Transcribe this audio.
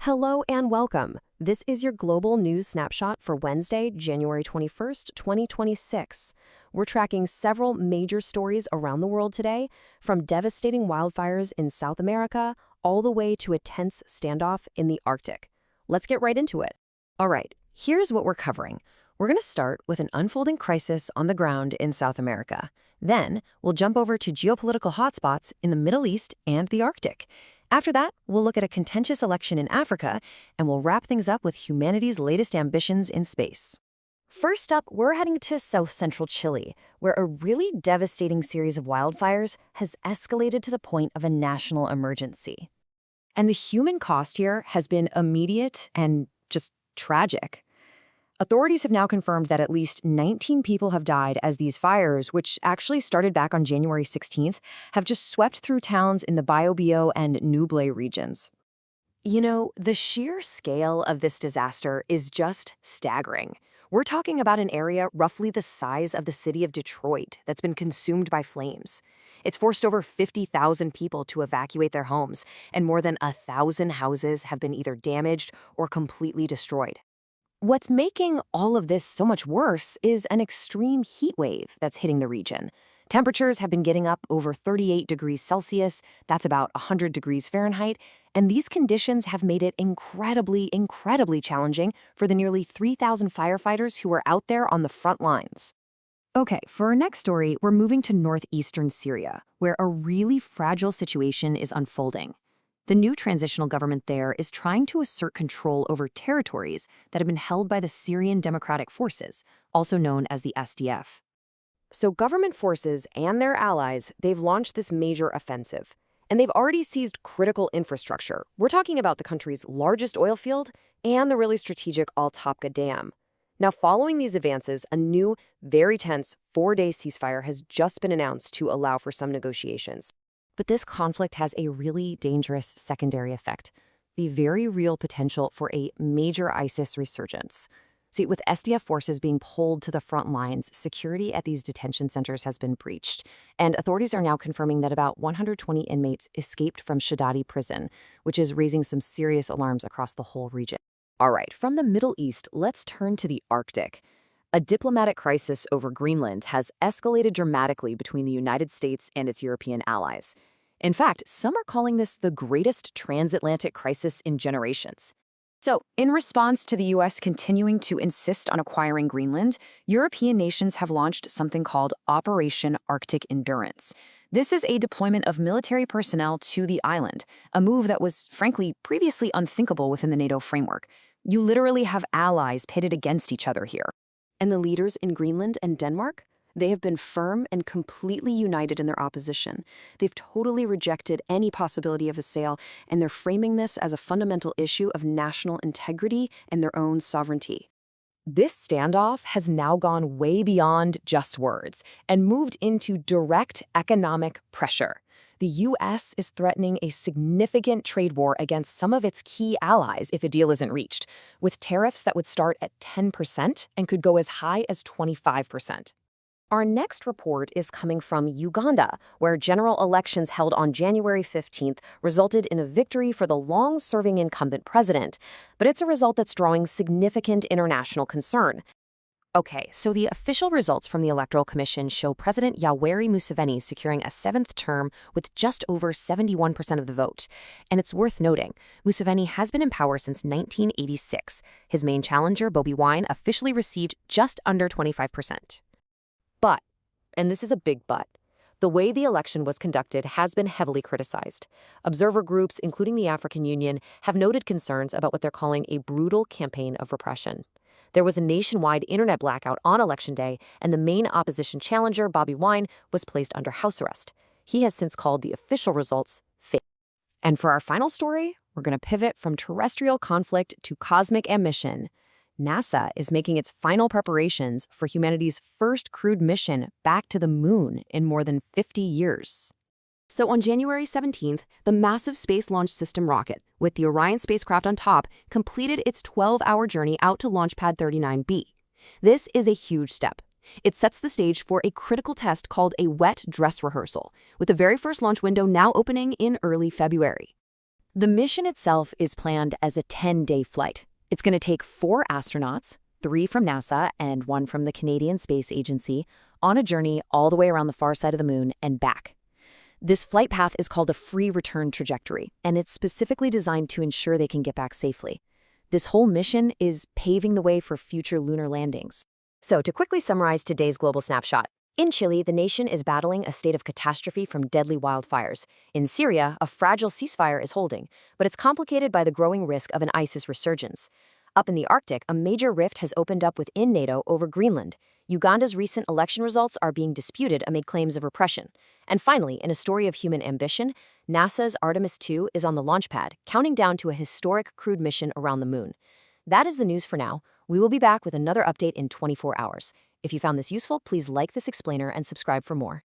Hello and welcome. This is your global news snapshot for Wednesday, January 21st, 2026. We're tracking several major stories around the world today, from devastating wildfires in South America all the way to a tense standoff in the Arctic. Let's get right into it. All right, here's what we're covering. We're going to start with an unfolding crisis on the ground in South America. Then, we'll jump over to geopolitical hotspots in the Middle East and the Arctic. After that, we'll look at a contentious election in Africa, and we'll wrap things up with humanity's latest ambitions in space. First up, we're heading to south-central Chile, where a really devastating series of wildfires has escalated to the point of a national emergency. And the human cost here has been immediate and just tragic. Authorities have now confirmed that at least 19 people have died as these fires, which actually started back on January 16th, have just swept through towns in the Biobío and Ñuble regions. You know, the sheer scale of this disaster is just staggering. We're talking about an area roughly the size of the city of Detroit that's been consumed by flames. It's forced over 50,000 people to evacuate their homes, and more than 1,000 houses have been either damaged or completely destroyed. What's making all of this so much worse is an extreme heat wave that's hitting the region. Temperatures have been getting up over 38 degrees Celsius, that's about 100 degrees Fahrenheit, and these conditions have made it incredibly challenging for the nearly 3,000 firefighters who are out there on the front lines. Okay, for our next story, we're moving to northeastern Syria, where a really fragile situation is unfolding. The new transitional government there is trying to assert control over territories that have been held by the Syrian Democratic Forces, also known as the SDF. So government forces and their allies, they've launched this major offensive. And they've already seized critical infrastructure. We're talking about the country's largest oil field and the really strategic Al Tapka Dam. Now, following these advances, a new, very tense 4-day ceasefire has just been announced to allow for some negotiations. But this conflict has a really dangerous secondary effect, the very real potential for a major ISIS resurgence. See, with SDF forces being pulled to the front lines, security at these detention centers has been breached, and authorities are now confirming that about 120 inmates escaped from Shadadi prison, which is raising some serious alarms across the whole region. All right, from the Middle East, let's turn to the Arctic. A diplomatic crisis over Greenland has escalated dramatically between the United States and its European allies. In fact, some are calling this the greatest transatlantic crisis in generations. So, in response to the U.S. continuing to insist on acquiring Greenland, European nations have launched something called Operation Arctic Endurance. This is a deployment of military personnel to the island, a move that was, frankly, previously unthinkable within the NATO framework. You literally have allies pitted against each other here. And the leaders in Greenland and Denmark? They have been firm and completely united in their opposition. They've totally rejected any possibility of a sale, and they're framing this as a fundamental issue of national integrity and their own sovereignty. This standoff has now gone way beyond just words and moved into direct economic pressure. The U.S. is threatening a significant trade war against some of its key allies if a deal isn't reached, with tariffs that would start at 10% and could go as high as 25%. Our next report is coming from Uganda, where general elections held on January 15th resulted in a victory for the long-serving incumbent president, but it's a result that's drawing significant international concern. Okay, so the official results from the Electoral Commission show President Yoweri Museveni securing a 7th term with just over 71% of the vote. And it's worth noting, Museveni has been in power since 1986. His main challenger, Bobi Wine, officially received just under 25%. But, and this is a big but, the way the election was conducted has been heavily criticized. Observer groups, including the African Union, have noted concerns about what they're calling a brutal campaign of repression. There was a nationwide internet blackout on Election Day, and the main opposition challenger, Bobi Wine, was placed under house arrest. He has since called the official results fake. And for our final story, we're going to pivot from terrestrial conflict to cosmic ambition. NASA is making its final preparations for humanity's first crewed mission back to the moon in more than 50 years. So on January 17th, the massive Space Launch System rocket, with the Orion spacecraft on top, completed its 12-hour journey out to Launch Pad 39B. This is a huge step. It sets the stage for a critical test called a wet dress rehearsal, with the very first launch window now opening in early February. The mission itself is planned as a 10-day flight. It's going to take 4 astronauts, 3 from NASA and 1 from the Canadian Space Agency, on a journey all the way around the far side of the moon and back. This flight path is called a free return trajectory, and it's specifically designed to ensure they can get back safely. This whole mission is paving the way for future lunar landings. So, to quickly summarize today's global snapshot, in Chile, the nation is battling a state of catastrophe from deadly wildfires. In Syria, a fragile ceasefire is holding, but it's complicated by the growing risk of an ISIS resurgence. Up in the Arctic, a major rift has opened up within NATO over Greenland. Uganda's recent election results are being disputed amid claims of repression. And finally, in a story of human ambition, NASA's Artemis 2 is on the launch pad, counting down to a historic crewed mission around the moon. That is the news for now. We will be back with another update in 24 hours. If you found this useful, please like this explainer and subscribe for more.